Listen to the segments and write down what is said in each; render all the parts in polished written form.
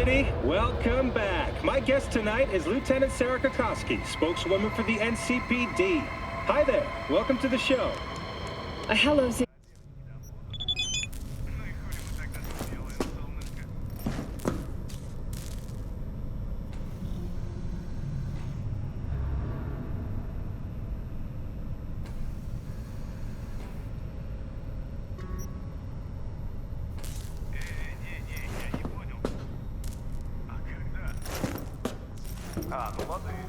City, welcome back. My guest tonight is Lieutenant Sarah Kokoski, spokeswoman for the NCPD. Hi there, welcome to the show. Hello, Ну лады.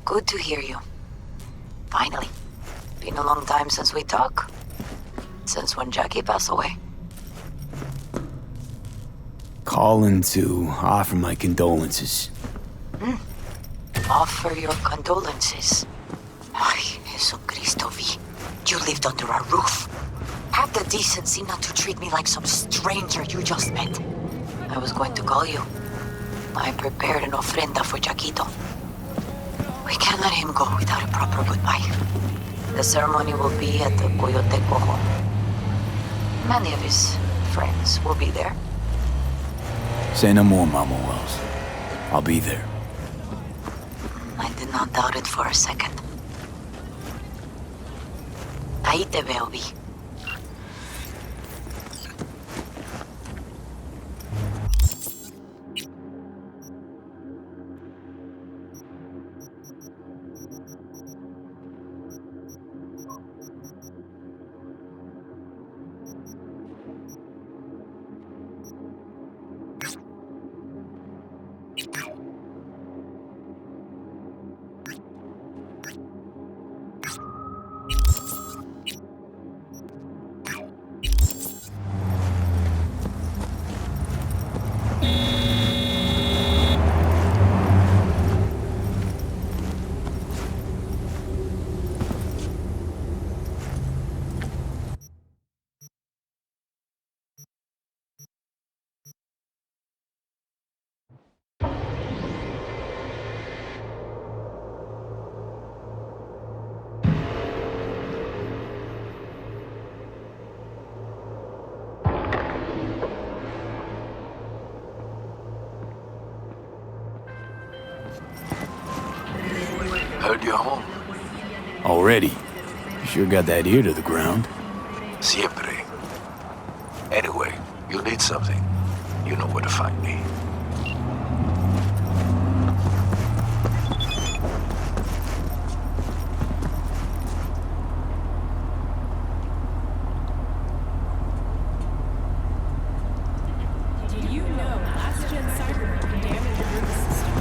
Good to hear you. Finally. Been a long time since we talked. Since when Jackie passed away. Calling to offer my condolences. Offer your condolences. Ay, Jesucristo V. You lived under our roof. Have the decency not to treat me like some stranger you just met. I was going to call you. I prepared an ofrenda for Jaquito. We can't let him go without a proper goodbye. The ceremony will be at the Coyoteco home. Many of his friends will be there. Say no more, Mama Wells. I'll be there. I did not doubt it for a second. Ahí te veo, Vi. Heard you're home. Already? You sure got that ear to the ground. Siempre. Anyway, you'll need something. You know where to find me. Did you know last-gen Cyberpunk can damage your nervous system?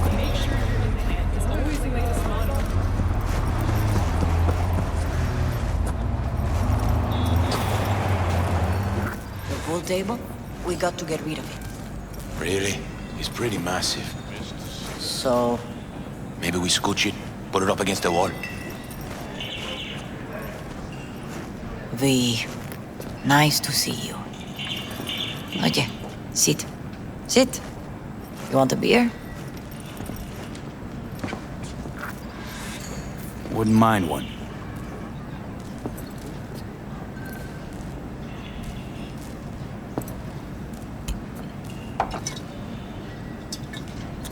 So make sure your implant is always the latest model. table, we got to get rid of it. Really? It's pretty massive. So, Maybe we scooch it, put it up against the wall. V, nice to see you. Oye, sit. Sit. You want a beer? Wouldn't mind one.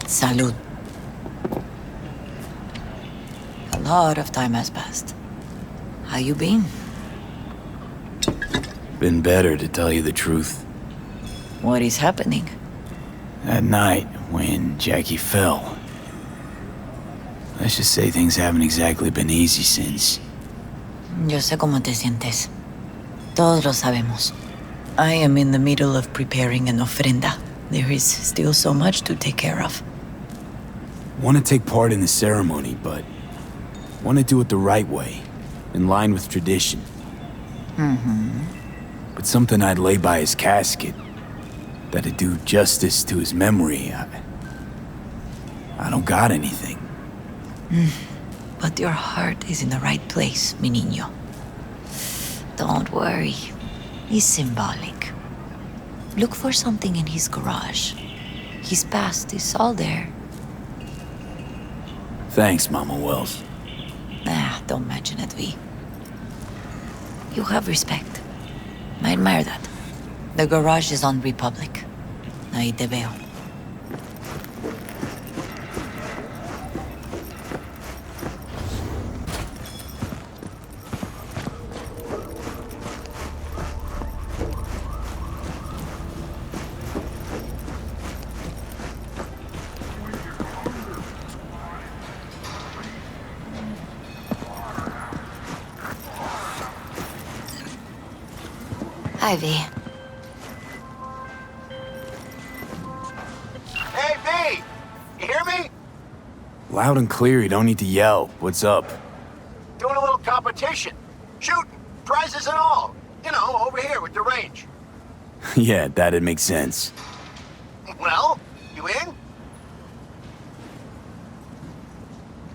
Salud. A lot of time has passed. How you been? Been better, to tell you the truth. What is happening? That night, when Jackie fell. Let's just say things haven't exactly been easy since. Yo sé cómo te sientes. Todos lo sabemos. I am in the middle of preparing an ofrenda. There is still so much to take care of. Want to take part in the ceremony, but want to do it the right way, in line with tradition. But something I'd lay by his casket, that'd do justice to his memory, I don't got anything. But your heart is in the right place, mi niño. Don't worry. It's symbolic. Look for something in his garage. His past is all there. Thanks, Mama Wells. Don't mention it, V. You have respect. I admire that. The garage is on Republic. Ahí te veo. Ivy. Hey, V! You hear me? Loud and clear, you don't need to yell. What's up? Doing a little competition. Shooting. Prizes and all. You know, over here with the range. Yeah, that'd make sense. Well, you in?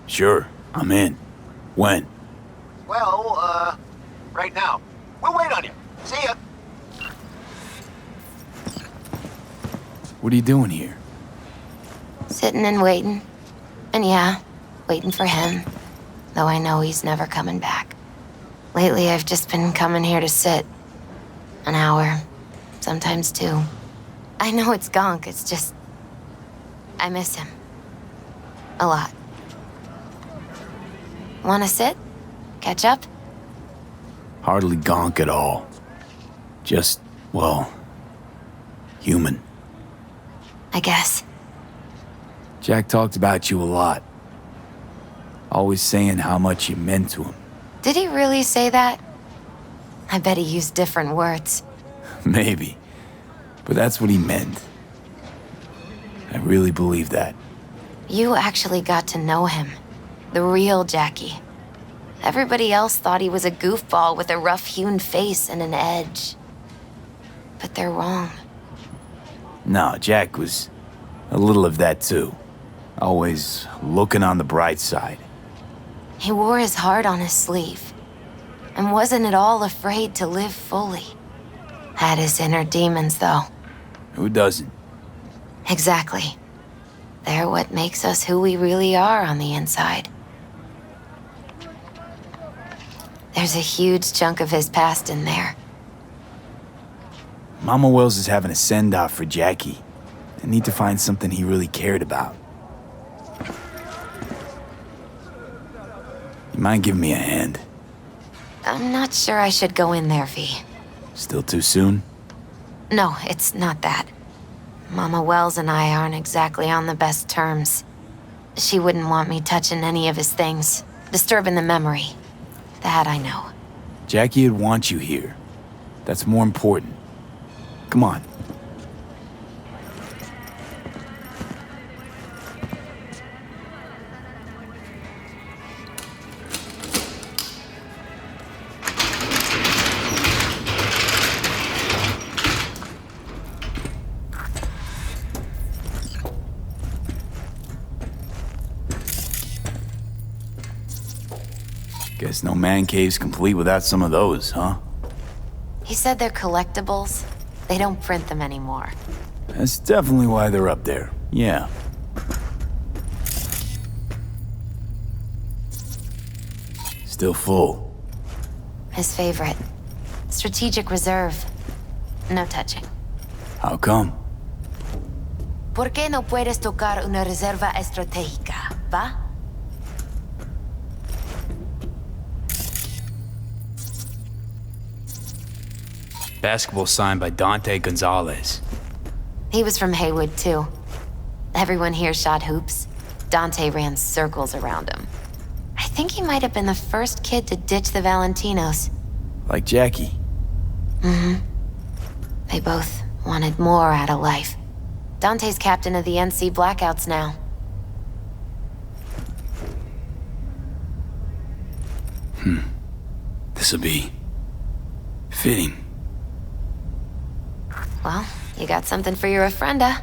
Sure, I'm in. When? Well, right now. We'll wait on you. See ya. What are you doing here? Sitting and waiting. And yeah, waiting for him. Though I know he's never coming back. Lately, I've just been coming here to sit. An hour. Sometimes two. I know it's gonk, it's just... I miss him. A lot. Wanna sit? Catch up? Hardly gonk at all. Just, well, human. I guess. Jack talked about you a lot. Always saying how much you meant to him. Did he really say that? I bet he used different words. Maybe. But that's what he meant. I really believe that. You actually got to know him. The real Jackie. Everybody else thought he was a goofball with a rough-hewn face and an edge. But they're wrong. No, Jack was a little of that too. Always looking on the bright side. He wore his heart on his sleeve. And wasn't at all afraid to live fully. Had his inner demons, though. Who doesn't? Exactly. They're what makes us who we really are on the inside. There's a huge chunk of his past in there. Mama Wells is having a send-off for Jackie. I need to find something he really cared about. You mind giving me a hand? I'm not sure I should go in there, V. Still too soon? No, it's not that. Mama Wells and I aren't exactly on the best terms. She wouldn't want me touching any of his things, disturbing the memory. That I know. Jackie would want you here. That's more important. Come on. Guess no man cave's complete without some of those, huh? He said they're collectibles. They don't print them anymore. That's definitely why they're up there. Yeah. Still full. His favorite. Strategic reserve. No touching. How come? ¿Por qué no puedes tocar una reserva estratégica, va? Basketball signed by Dante Gonzalez. He was from Haywood, too. Everyone here shot hoops. Dante ran circles around him. I think he might have been the first kid to ditch the Valentinos. Like Jackie. They both wanted more out of life. Dante's captain of the NC Blackouts now. This'll be... fitting. Well, you got something for your ofrenda.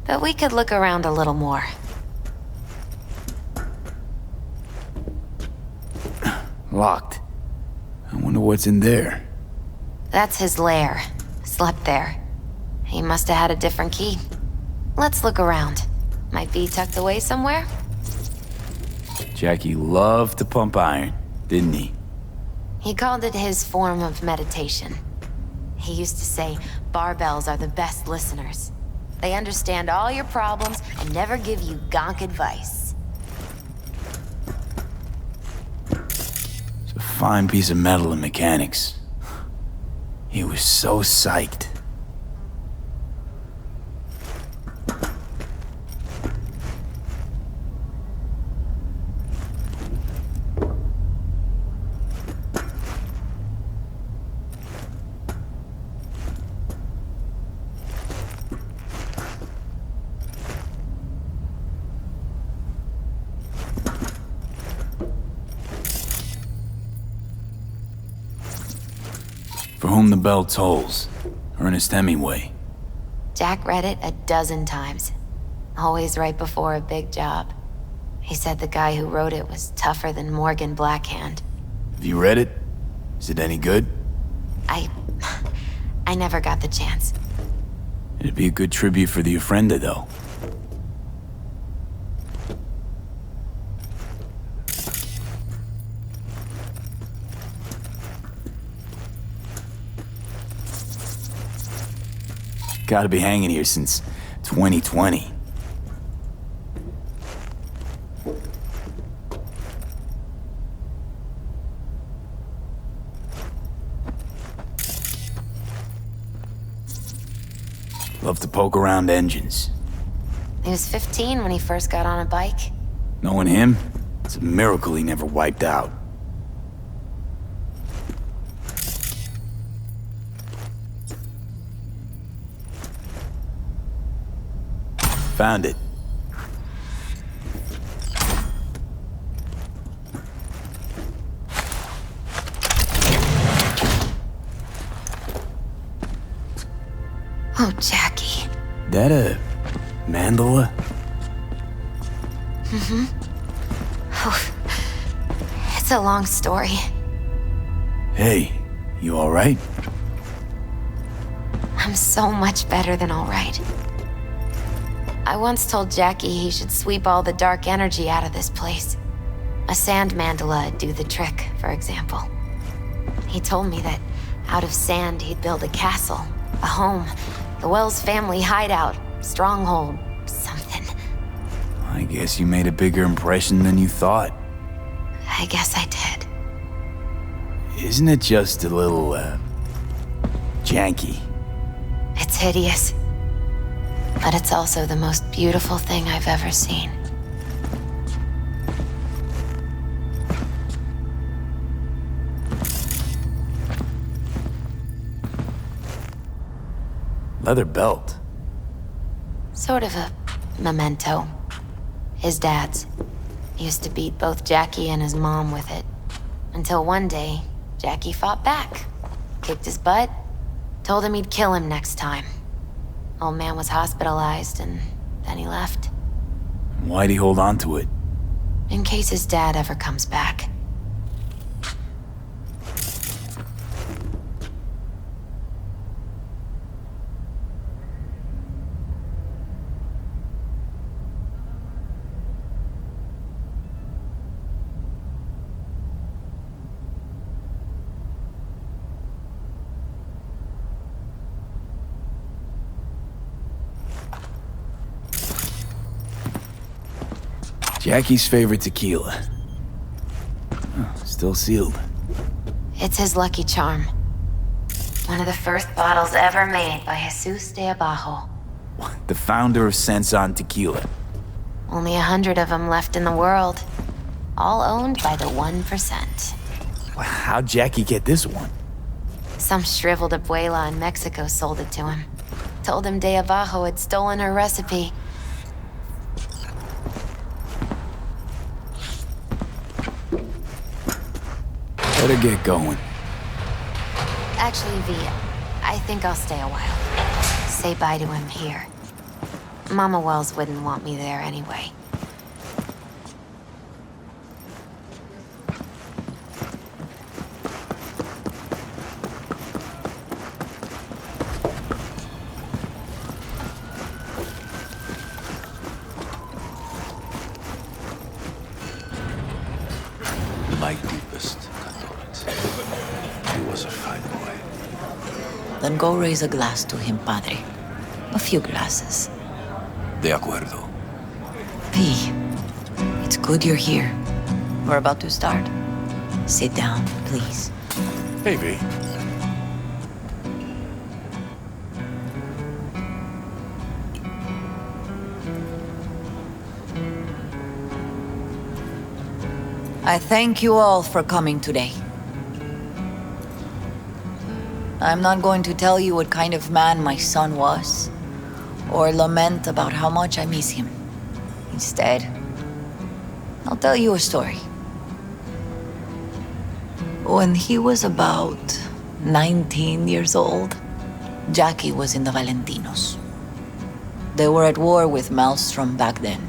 But we could look around a little more. Locked. I wonder what's in there. That's his lair. Slept there. He must have had a different key. Let's look around. Might be tucked away somewhere? Jackie loved to pump iron, didn't he? He called it his form of meditation. He used to say barbells are the best listeners. They understand all your problems and never give you gonk advice. It's a fine piece of metal and mechanics. He was so psyched. For whom the bell tolls. Ernest Hemingway. Jack read it a dozen times. Always right before a big job. He said the guy who wrote it was tougher than Morgan Blackhand. Have you read it? Is it any good? I never got the chance. It'd be a good tribute for the ofrenda, though. Gotta be hanging here since 2020. Love to poke around engines. He was 15 when he first got on a bike. Knowing him, it's a miracle he never wiped out. Found it. Oh, Jackie. That a mandala? It's a long story. Hey, you alright? I'm so much better than all right. I once told Jackie he should sweep all the dark energy out of this place. A sand mandala'd do the trick, for example. He told me that out of sand he'd build a castle, a home, the Wells family hideout, stronghold, something. I guess you made a bigger impression than you thought. I guess I did. Isn't it just a little, janky? It's hideous. But it's also the most beautiful thing I've ever seen. Leather belt. Sort of a memento. His dad's. Used to beat both Jackie and his mom with it. Until one day, Jackie fought back. Kicked his butt. Told him he'd kill him next time. Old man was hospitalized, and then he left. Why'd he hold on to it? In case his dad ever comes back. Jackie's favorite tequila. Oh, still sealed. It's his lucky charm. One of the first bottles ever made by Jesus de Abajo. The founder of Sensan Tequila. Only 100 of them left in the world. All owned by the 1%. How'd Jackie get this one? Some shriveled abuela in Mexico sold it to him. Told him de Abajo had stolen her recipe. Better get going. Actually, V, I think I'll stay a while. Say bye to him here. Mama Wells wouldn't want me there anyway. My deepest condolence. He was a fine boy. Then go raise a glass to him, Padre. A few glasses. De acuerdo. V, it's good you're here. We're about to start. Sit down, please. Hey, V. I thank you all for coming today. I'm not going to tell you what kind of man my son was, or lament about how much I miss him. Instead, I'll tell you a story. When he was about 19 years old, Jackie was in the Valentinos. They were at war with Maelstrom back then.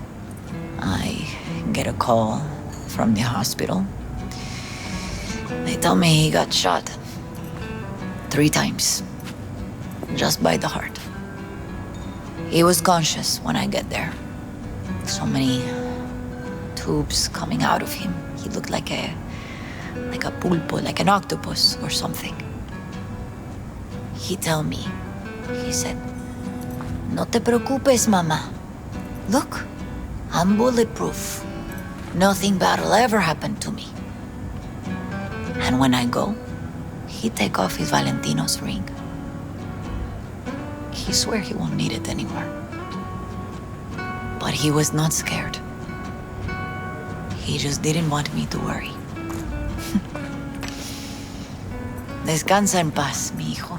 I get a call from the hospital. They tell me he got shot 3 times, just by the heart. He was conscious when I get there. So many tubes coming out of him. He looked like a pulpo, like an octopus or something. He tell me, he said, "No te preocupes, mama. Look, I'm bulletproof. Nothing bad will ever happen to me." And when I go, he take off his Valentino's ring. He swear he won't need it anymore. But he was not scared. He just didn't want me to worry. Descansa en paz, mi hijo.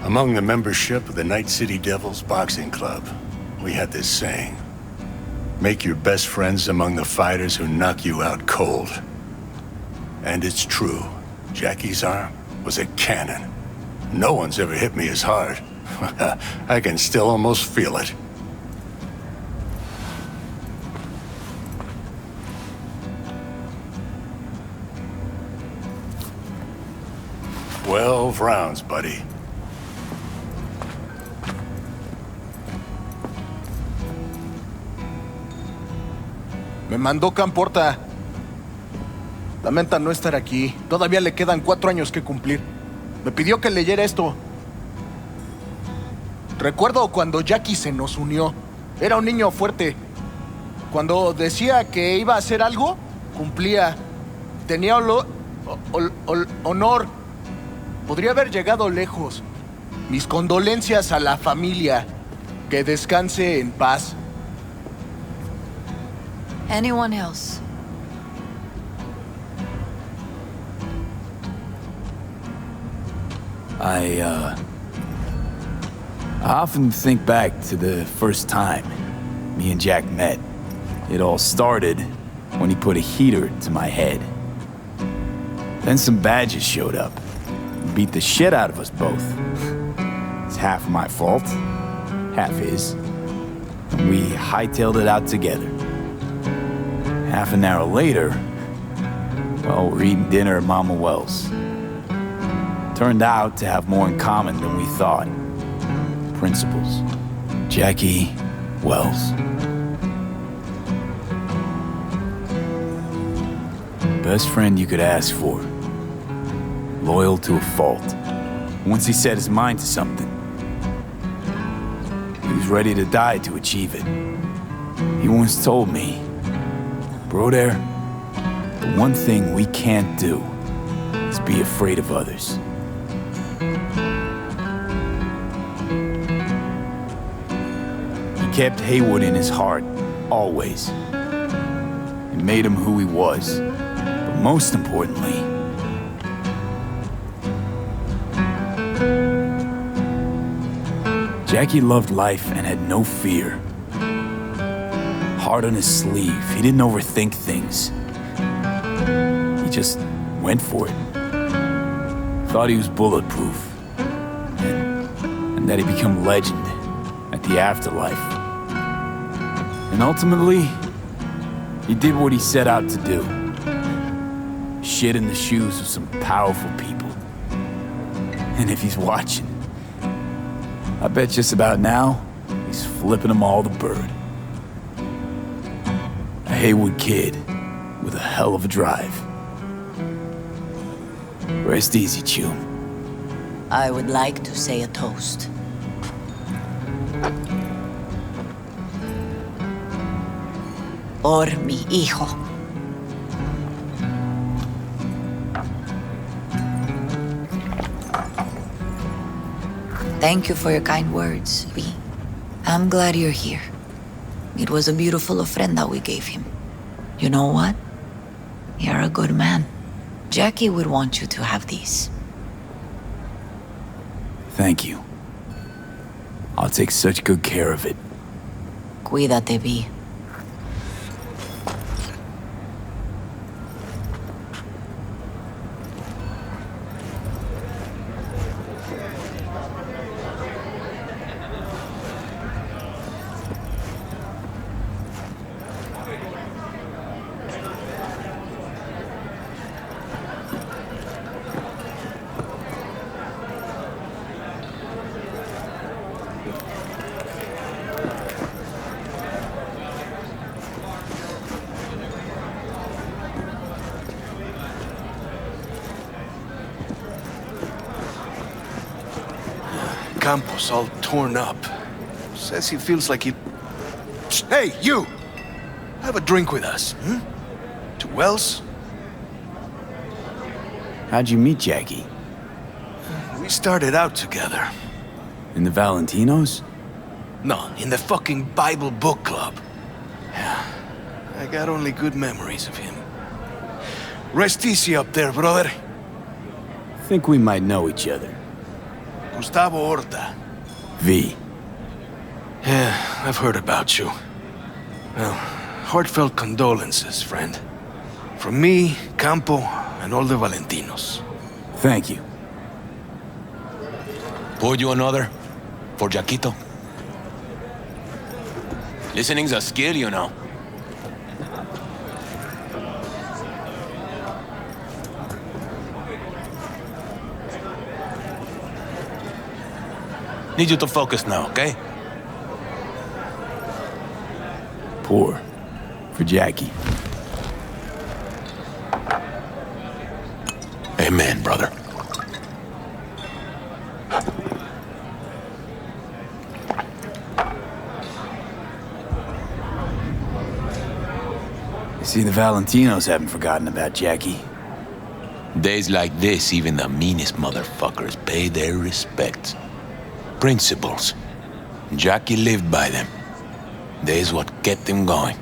Among the membership of the Night City Devils Boxing Club, we had this saying: make your best friends among the fighters who knock you out cold. And it's true. Jackie's arm was a cannon. No one's ever hit me as hard. I can still almost feel it. "12 rounds, buddy." Me mandó Camporta. Lamenta no estar aquí. Todavía le quedan 4 años que cumplir. Me pidió que leyera esto. Recuerdo cuando Jackie se nos unió. Era un niño fuerte. Cuando decía que iba a hacer algo, cumplía. Tenía honor. Podría haber llegado lejos. Mis condolencias a la familia. Que descanse en paz. Anyone else? I often think back to the first time me and Jack met. It all started when he put a heater to my head. Then some badges showed up and beat the shit out of us both. It's half my fault, half his. And we hightailed it out together. Half an hour later, well, we're eating dinner at Mama Wells. Turned out to have more in common than we thought. Principles. Jackie Wells. best friend you could ask for. Loyal to a fault. Once he set his mind to something, he was ready to die to achieve it. He once told me, "Brother, the one thing we can't do is be afraid of others." He kept Haywood in his heart, always. It made him who he was. But most importantly, Jackie loved life and had no fear. Heart on his sleeve, he didn't overthink things. He just went for it. Thought he was bulletproof. And that he'd become legend at the afterlife. And ultimately, he did what he set out to do. Shit in the shoes of some powerful people. And if he's watching, I bet just about now, he's flipping them all the bird. A Haywood kid with a hell of a drive. Rest easy, Chum. I would like to say a toast. Por mi hijo. Thank you for your kind words, V. I'm glad you're here. It was a beautiful ofrenda we gave him. You know what? You're a good man. Jackie would want you to have these. Thank you. I'll take such good care of it. Cuídate, V. Campos all torn up. Says he feels like he... Hey, you! Have a drink with us, hmm? To Wells? How'd you meet Jackie? We started out together. In the Valentinos? No, in the fucking Bible book club. Yeah, I got only good memories of him. Rest easy up there, brother. Think we might know each other. Gustavo Horta. V. Yeah, I've heard about you. Well, heartfelt condolences, friend. From me, Campo, and all the Valentinos. Thank you. Pour you another? For Jaquito? Listening's a skill, you know. Need you to focus now, okay? Pour. For Jackie. Amen, brother. You see, the Valentinos haven't forgotten about Jackie. Days like this, even the meanest motherfuckers pay their respects. Principles. Jackie lived by them. They's what kept him going.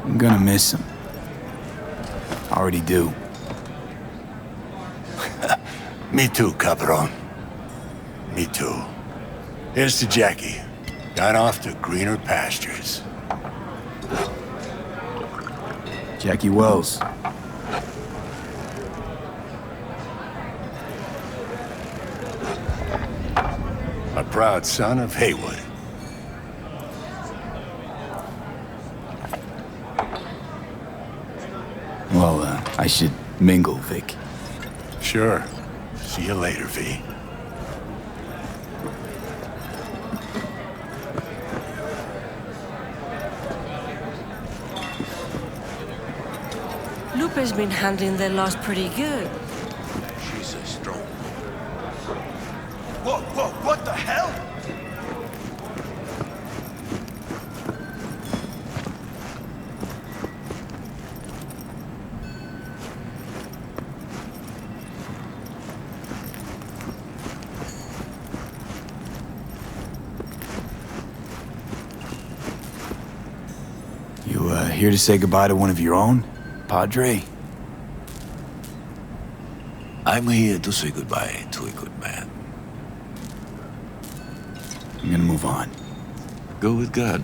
I'm gonna miss him. Already do. Me too, Cabron. Me too. Here's to Jackie. Gone off to greener pastures. Jackie Wells. A proud son of Haywood. Well, I should mingle, Vic. Sure. See you later, V. always been handling their loss pretty good. She's a strong. Whoa, what the hell? You, here to say goodbye to one of your own, Padre? I'm here to say goodbye to a good man. I'm gonna move on. Go with God.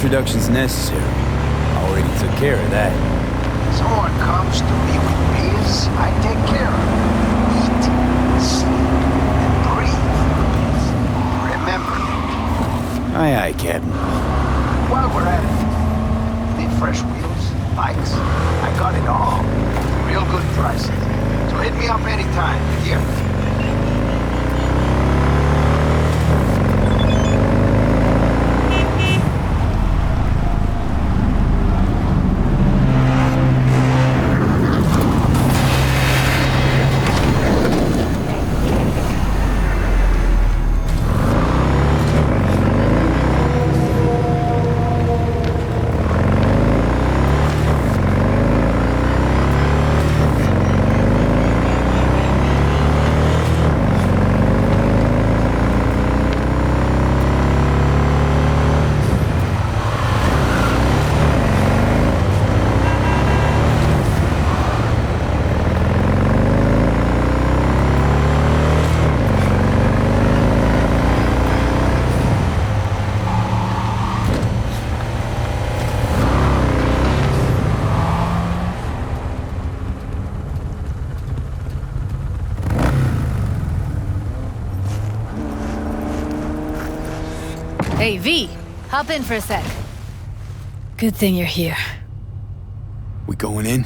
Introduction's necessary. Already took care of that. Someone comes to me with beers, I take care of them. Eat, sleep, and breathe. Remember me. Aye, aye, Captain. While we're at it, need fresh wheels, bikes, I got it all. Real good prices. So hit me up anytime. Here. Hey, V, hop in for a sec. Good thing you're here. We going in?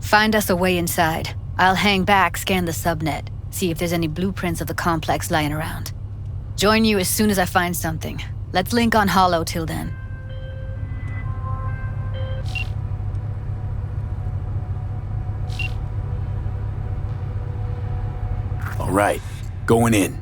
Find us a way inside. I'll hang back, scan the subnet, see if there's any blueprints of the complex lying around. Join you as soon as I find something. Let's link on Hollow till then. All right, going in.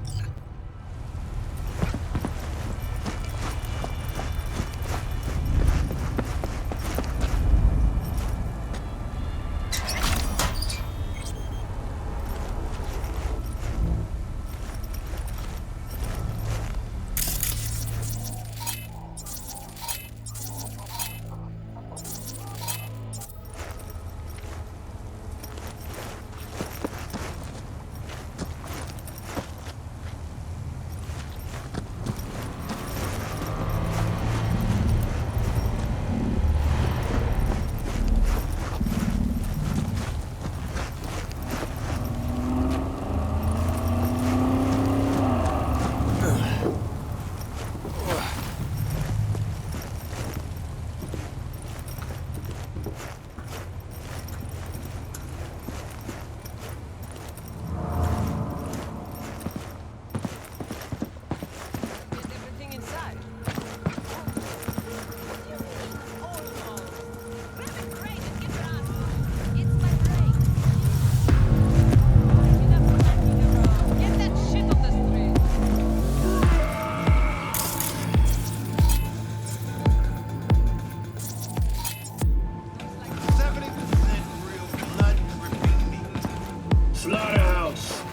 Slaughterhouse,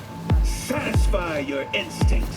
satisfy your instincts.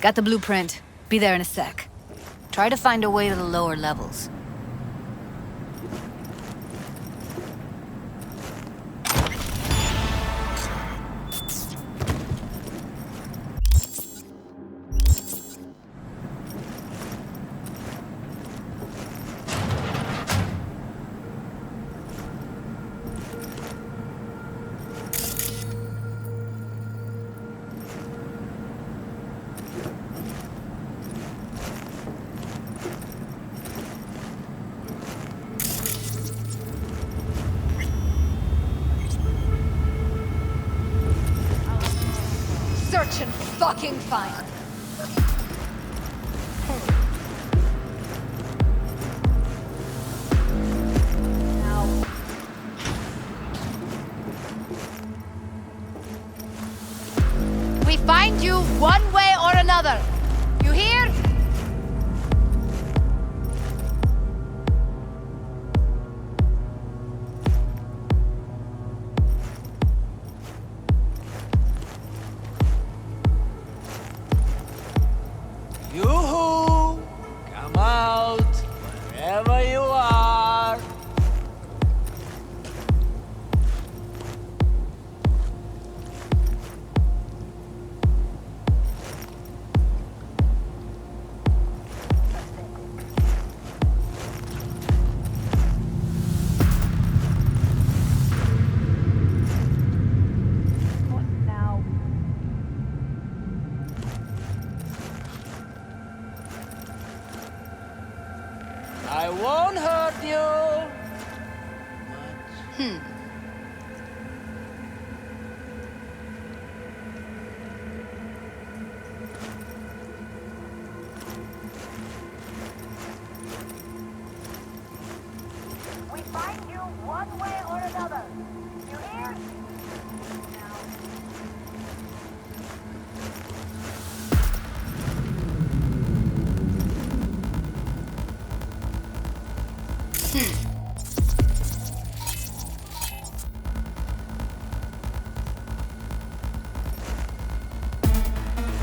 Got the blueprint. Be there in a sec. Try to find a way to the lower levels. Search and fucking find. We find you one way or another. You hear? Yoo-hoo! Come out, wherever you are. I won't hurt you. We find you one way or another. You hear?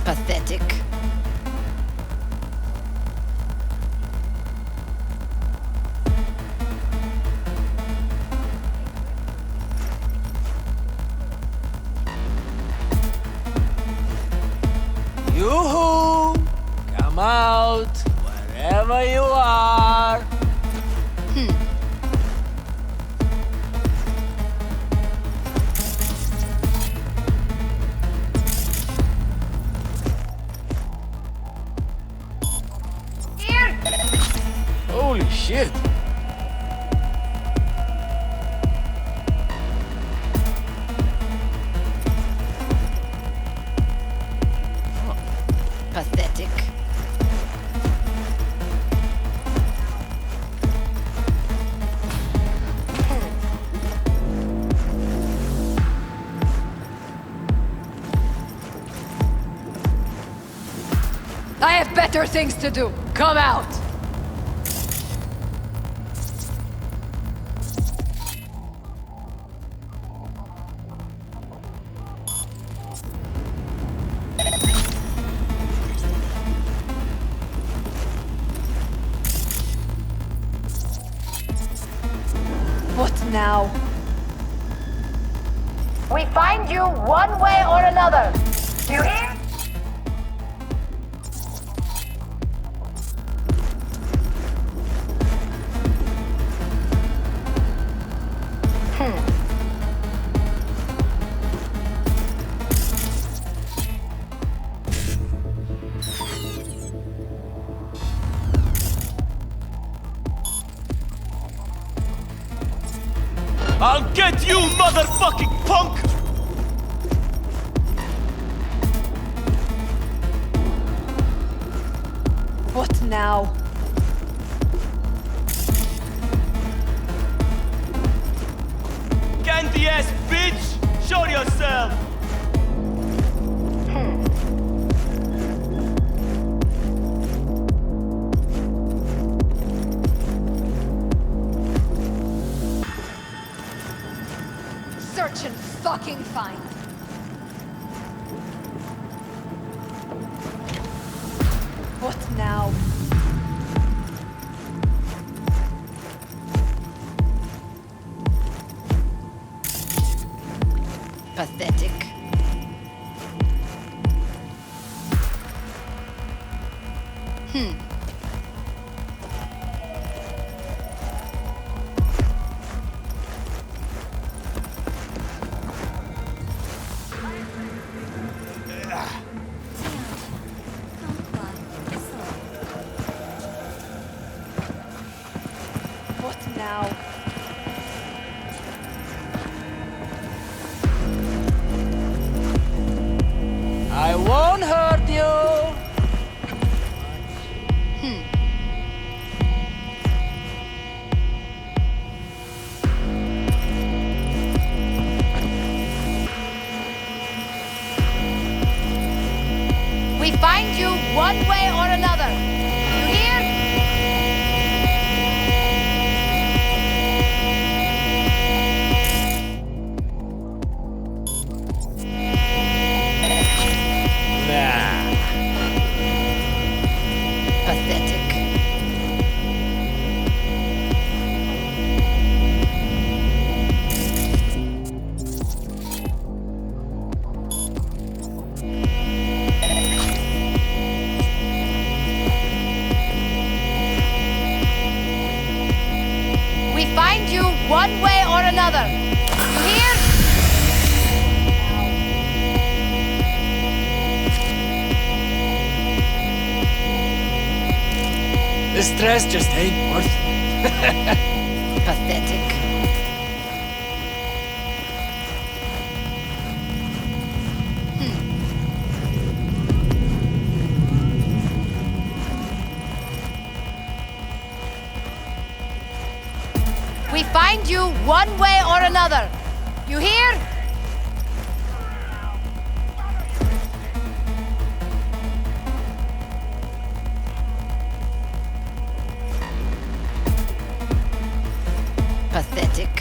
Pathetic. Yoo-hoo! Come out, wherever you are. Holy shit! Pathetic. I have better things to do. Come out. What now? We find you one way or another. You hear? I'll get you, motherfucking punk! What now? Candy ass bitch! Show yourself! Search and fucking find. What now? Pathetic. What now? I won't hurt you. We find you one way or another. You hear? Nah. Pathetic. We find you one way or another. You hear? This stress just ain't worth it. Pathetic. We find you one way or another. You hear? Pathetic.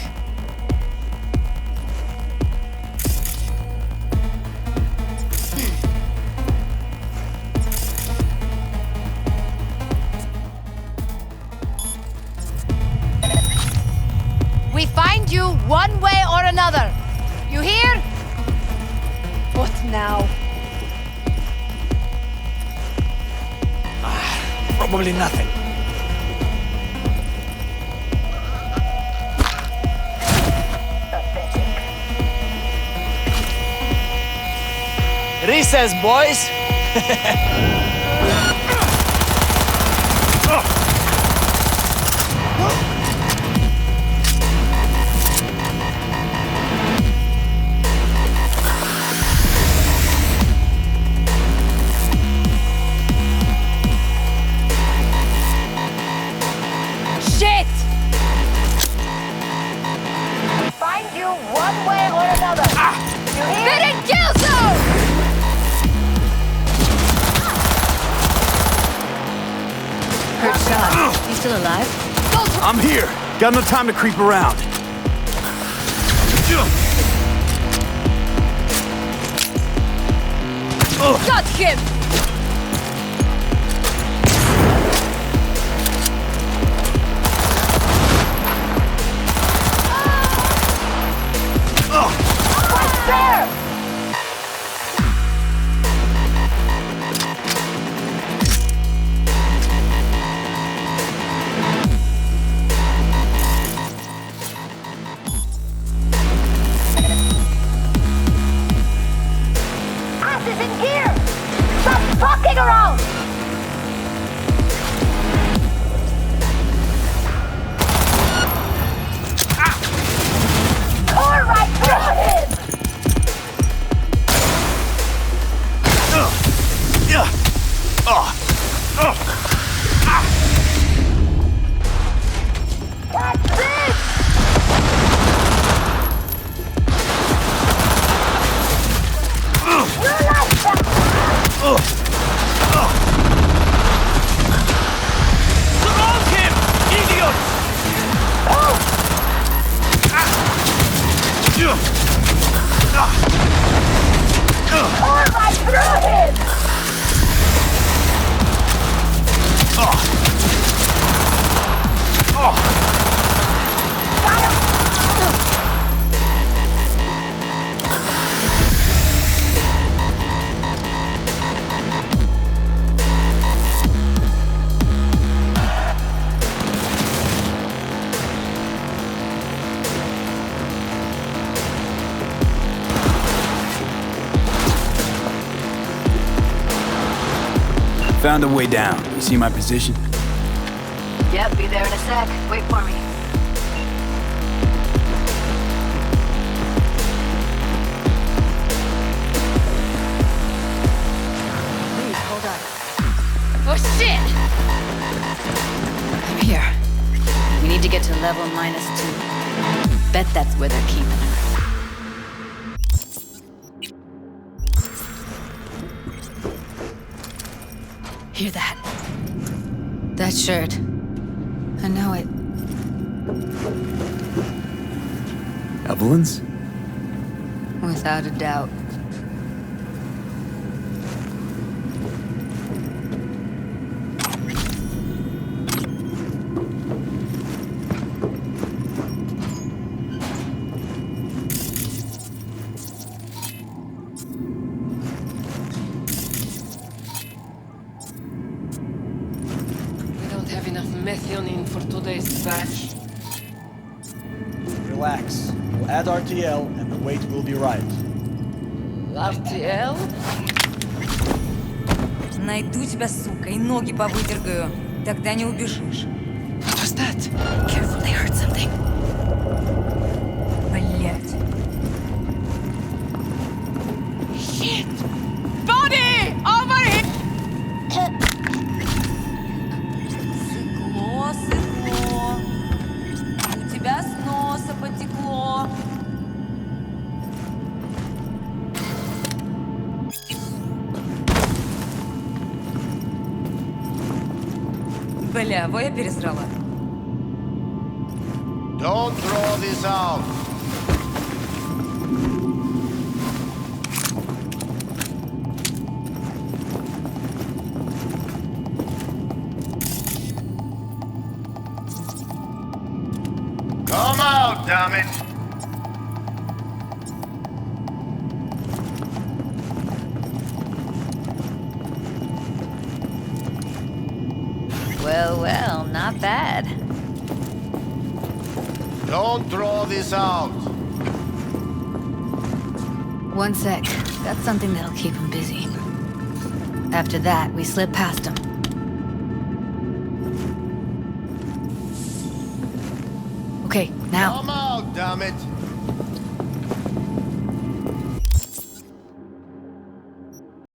We find you one way or another. You hear? What now? Probably nothing. Recess, boys! Shit! We find you one way or another. You hear? Hidden kill zone! Hurt shot. You still alive? I'm here. Got no time to creep around. Got him! Right there! Ass is in gear! found a way down. You see my position? Yep, be there in a sec. Wait for me. Please, hold on. Oh shit! I'm here. We need to get to level -2. Bet that's where they're keeping her. Hear that? That shirt. I know it. Evelyn's? Without a doubt. Methionine for today's batch. Relax. We'll add RTL and the weight will be right. RTL? Найду тебя, сука, и ноги повыдергаю. Тогда не убежишь. What was that? Careful, they heard something. Блять. Shit! Body! Over here! Сыкло. У тебя с носа потекло. Бля, во я пересрала. Don't throw this out. Come out, damn it! Well, well, not bad. Don't throw this out. One sec. Got something that'll keep him busy. After that, we slip past him. Okay, now. Come out, damn it!